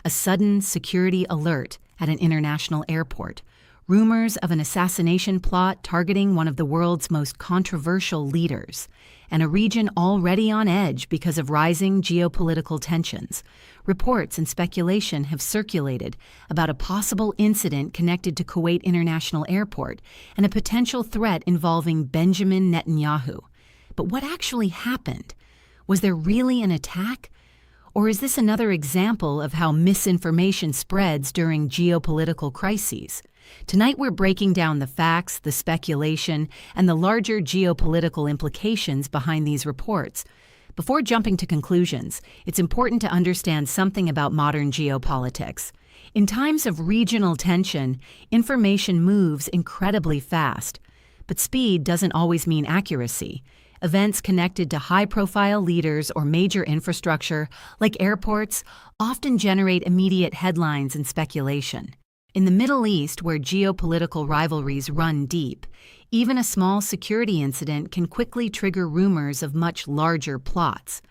a sudden security alert at an international airport, rumors of an assassination plot targeting one of the world's most controversial leaders, and a region already on edge because of rising geopolitical tensions. Reports and speculation have circulated about a possible incident connected to Kuwait International Airport and a potential threat involving Benjamin Netanyahu. But what actually happened? Was there really an attack? Or is this another example of how misinformation spreads during geopolitical crises? Tonight we're breaking down the facts, the speculation, and the larger geopolitical implications behind these reports. Before jumping to conclusions, it's important to understand something about modern geopolitics. In times of regional tension, information moves incredibly fast. But speed doesn't always mean accuracy. Events connected to high-profile leaders or major infrastructure, like airports, often generate immediate headlines and speculation. In the Middle East, where geopolitical rivalries run deep, even a small security incident can quickly trigger rumors of much larger plots.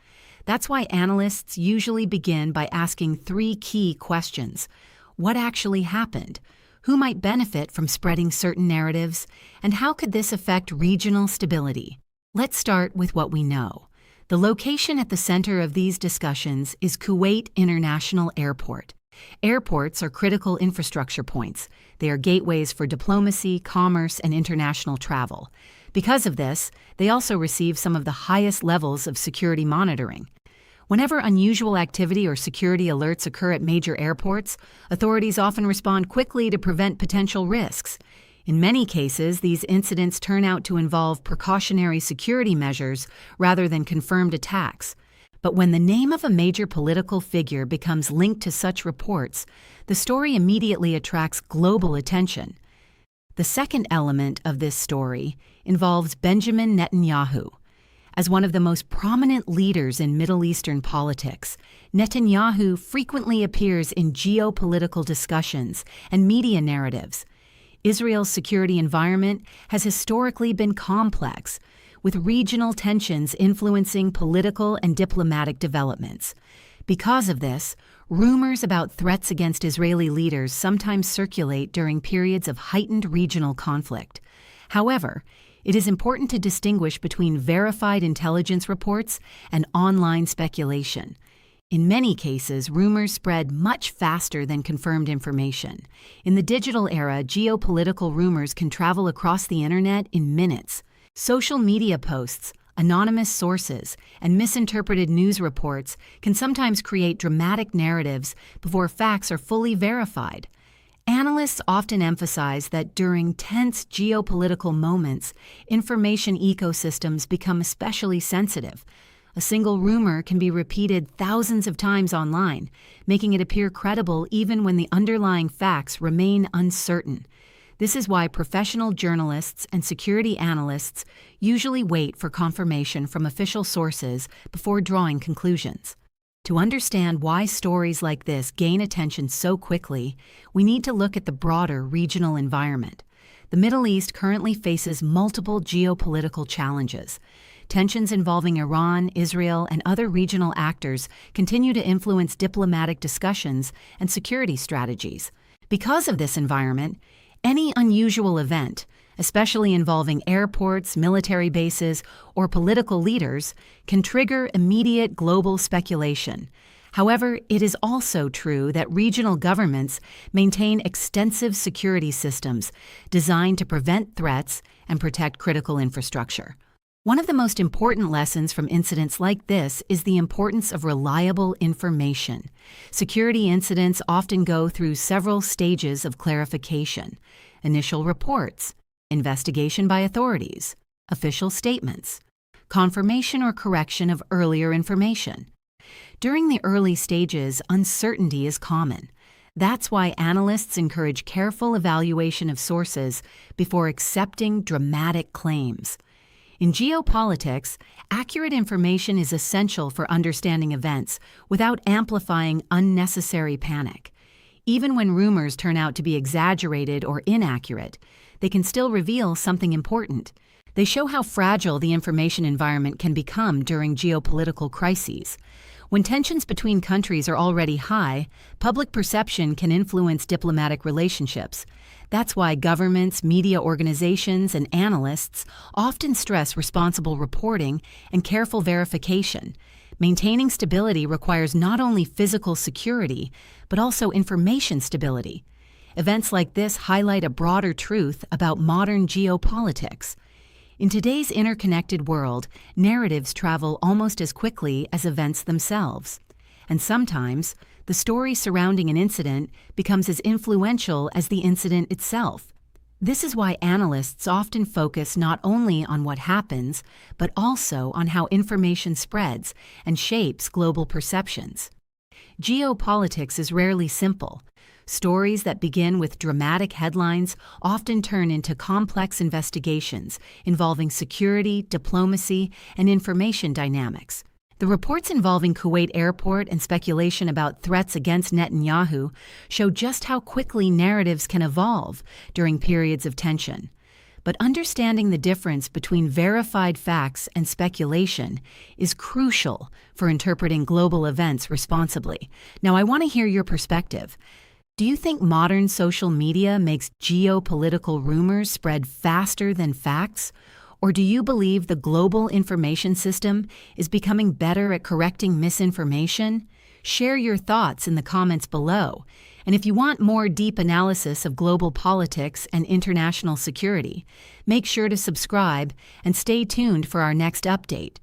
That's why analysts usually begin by asking three key questions. What actually happened? Who might benefit from spreading certain narratives? And how could this affect regional stability? Let's start with what we know. The location at the center of these discussions is Kuwait International Airport. Airports are critical infrastructure points. They are gateways for diplomacy, commerce, and international travel. Because of this, they also receive some of the highest levels of security monitoring. Whenever unusual activity or security alerts occur at major airports, authorities often respond quickly to prevent potential risks. In many cases, these incidents turn out to involve precautionary security measures rather than confirmed attacks. But when the name of a major political figure becomes linked to such reports, the story immediately attracts global attention. The second element of this story involves Benjamin Netanyahu. As one of the most prominent leaders in Middle Eastern politics, Netanyahu frequently appears in geopolitical discussions and media narratives. Israel's security environment has historically been complex, with regional tensions influencing political and diplomatic developments. Because of this, rumors about threats against Israeli leaders sometimes circulate during periods of heightened regional conflict. However, it is important to distinguish between verified intelligence reports and online speculation. In many cases, rumors spread much faster than confirmed information. In the digital era, geopolitical rumors can travel across the internet in minutes. Social media posts, anonymous sources, and misinterpreted news reports can sometimes create dramatic narratives before facts are fully verified. Analysts often emphasize that during tense geopolitical moments, information ecosystems become especially sensitive. A single rumor can be repeated thousands of times online, making it appear credible even when the underlying facts remain uncertain. This is why professional journalists and security analysts usually wait for confirmation from official sources before drawing conclusions. To understand why stories like this gain attention so quickly, we need to look at the broader regional environment. The Middle East currently faces multiple geopolitical challenges. Tensions involving Iran, Israel, and other regional actors continue to influence diplomatic discussions and security strategies. Because of this environment, any unusual event, especially involving airports, military bases, or political leaders, can trigger immediate global speculation. However, it is also true that regional governments maintain extensive security systems designed to prevent threats and protect critical infrastructure. One of the most important lessons from incidents like this is the importance of reliable information. Security incidents often go through several stages of clarification: initial reports, investigation by authorities, official statements, confirmation or correction of earlier information. During the early stages, uncertainty is common. That's why analysts encourage careful evaluation of sources before accepting dramatic claims. In geopolitics, accurate information is essential for understanding events without amplifying unnecessary panic. Even when rumors turn out to be exaggerated or inaccurate, they can still reveal something important. They show how fragile the information environment can become during geopolitical crises. When tensions between countries are already high, public perception can influence diplomatic relationships. That's why governments, media organizations, and analysts often stress responsible reporting and careful verification. Maintaining stability requires not only physical security, but also information stability. Events like this highlight a broader truth about modern geopolitics. In today's interconnected world, narratives travel almost as quickly as events themselves. And sometimes, the story surrounding an incident becomes as influential as the incident itself. This is why analysts often focus not only on what happens, but also on how information spreads and shapes global perceptions. Geopolitics is rarely simple. Stories that begin with dramatic headlines often turn into complex investigations involving security, diplomacy, and information dynamics. The reports involving Kuwait Airport and speculation about threats against Netanyahu show just how quickly narratives can evolve during periods of tension. But understanding the difference between verified facts and speculation is crucial for interpreting global events responsibly. Now, I want to hear your perspective. Do you think modern social media makes geopolitical rumors spread faster than facts? Or do you believe the global information system is becoming better at correcting misinformation? Share your thoughts in the comments below. And if you want more deep analysis of global politics and international security, make sure to subscribe and stay tuned for our next update.